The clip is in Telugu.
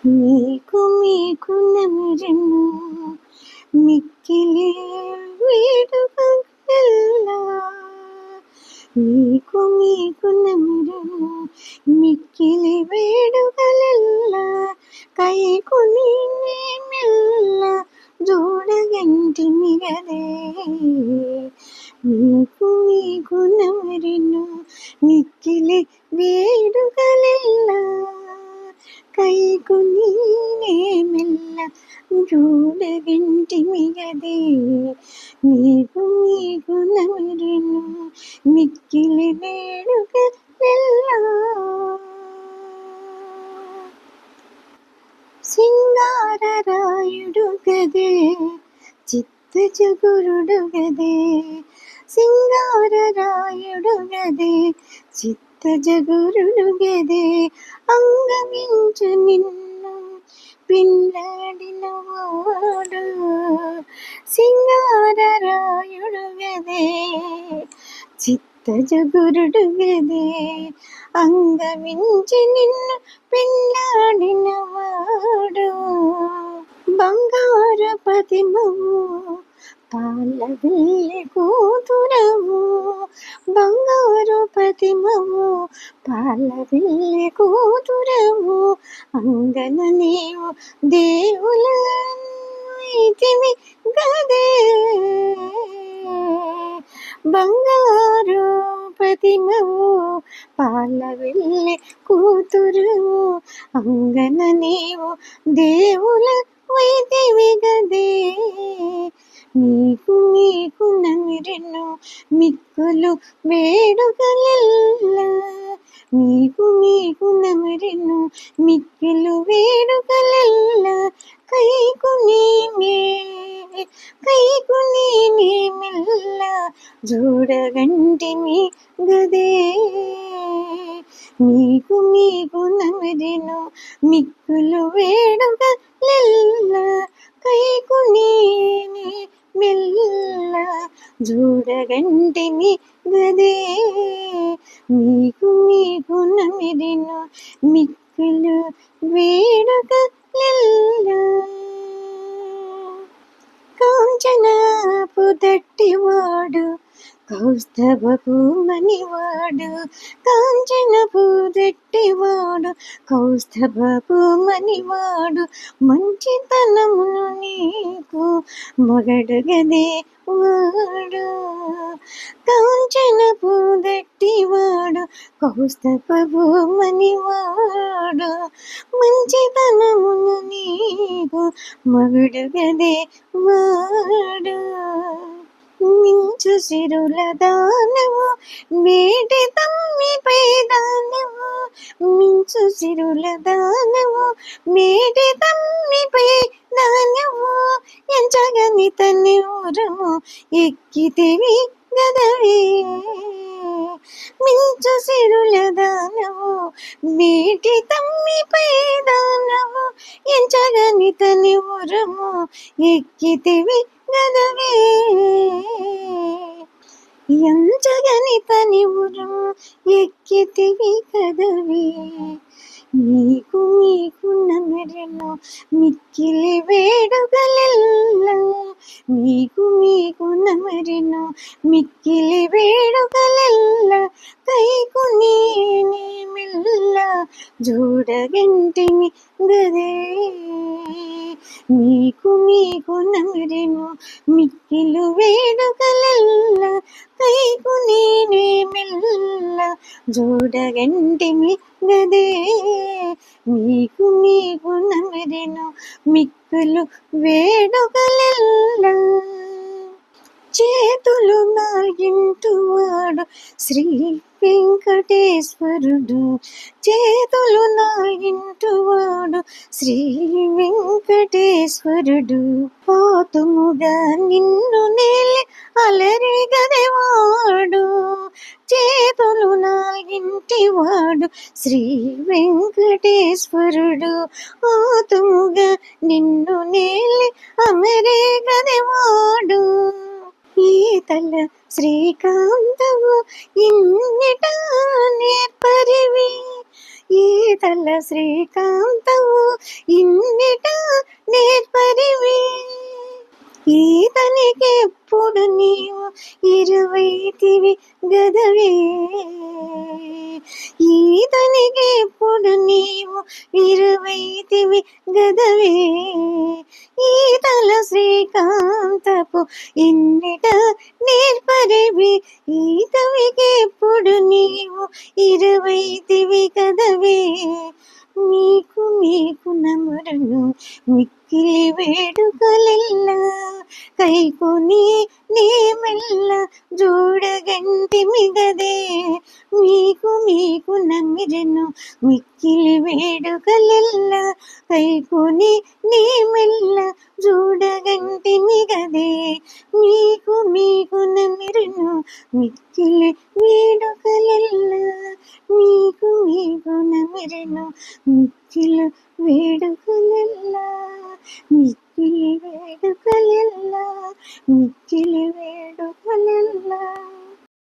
మీకు నమిరెను మిక్కిలి వేడుకల్ల మీకు నమిరెను మిక్కిలి వేడుకలెల్ల కైకొని మెల్ల జోడగంటి మిగదే మీకు నమిరెను మిక్కిలి వేడుకలెల్ల కైకొని మెల్ల జోడగంటి మిగదే మీకు నమిరెను మిక్కిలి వేడుకలెల్ల సింగారరాయుడు గదే చిత్తజగురుడు గదే సింగారరాయుడు గదే చిత్తజగురుడు గదే అంగమించు నిన్ను పిల్లాడిన వాడు సింగారరాయుడు గదే చిత్తజగురుడు గదే అంగమించి నిన్ను పిల్లాడిన వాడు బంగారు పతిమవు పాలవెల్లి కూతురవు బంగారు పతిమవు పాలవెల్లి కూతురవు అంగన నీవు దేవుల ఇతివి గదే బంగారు పతిమవు పాలవెల్లి కూతురు అంగన నీవు దేవుల వైదివి గదే మీకు నమిరెను మిక్కులు వేడుకలెల్ల మీకు నమిరెను మిక్కులు వేడుకలెల్ల కైకొని మెల్ల జోడగంటిమి గదే మీకు నమిరెను మిక్కులు వేడుకలెల్ల కైకొని మెల్ల జోడగంటిమి గదే మీకు నమిరెను మిక్కులు వేడుకలెల్ల కాంచనపు దట్టివాడు కౌస్తభపు మణివాడు కాంచనపు దట్టివాడు కౌస్తభపు మణివాడు మంచితనమును నీకు మగడు గదే వాడు కాంచనపు దట్టివాడు కౌస్తభపు మణివాడు మంచితనమును నీకు మగడు గదే వాడు మించు సిరుల దానవు మేటి తమ్మిపై దానవు మించు సిరుల దానవు మేటి తమ్మిపై దానవు ఎంచగని తన్ని ఊరము ఎక్కితివి గదవే మించు సిరుల దానవు మేటి తమ్మిపై దానవు ఎంచగని తన్ని ఊరము ఎక్కితివి గదవే ఎంచగని తని ఊరము ఎక్కితివి గదవే మీకు నమిరెను మిక్కిలి వేడుకలెల్ల మీకు నమిరెను మిక్కిలి వేడుకలెల్ల కైకొని మెల్ల జోడగంటిమి గదే మీకు నమిరెను మిక్కిలు వేడుకలెల్ల కైకొని మెల్ల జోడగంటిమి గదే మీకు నమిరెను మిక్కులు వేడుకలెల్ల చేతులు నాగింటువాడు శ్రీ వెంకటేశ్వరుడు చేతులు నాగింటువాడు శ్రీ వెంకటేశ్వరుడు పోతుముగా నిన్ను నేలి అలరి గదెవాడు చేతులు నాగింటివాడు శ్రీ వెంకటేశ్వరుడు పోతుముగా నిన్ను నేలి అమరే గదెవాడు ఈతల శ్రీకాంతవు ఇన్నిట నేర్పరివి ఈతల శ్రీకాంతవు ఇన్నిట నేర్పరివి. ఈతనికెప్పుడు నీవు ఇరువైతివి గదవే. ఈతనికెప్పుడు నీవు ఇరువైతివి గదవే. ఈతల శ్రీకాంతపు ఇన్నిట నేర్పరివి. ఈతవికెప్పుడు నీవు ఇరువైతివి గదవే. మీకు నమరును మిక్కిలి వేడుకలెల్ల కైకొని నేమెల్ల జోడగంటిమి గదే. మీకు నమిరెను మిక్కిలి వేడుకలెల్ల కైకొని నేమెల్ల జోడగంటిమి గదే. మీకు నమిరెను మిక్కిలి వేడుకలెల్ల మీకు నమిరెను మిక్కిలి వేడుకలెల్ల మిక్కిలి వేడుకలెల్ల మిక్కిలి వేడుకలెల్ల.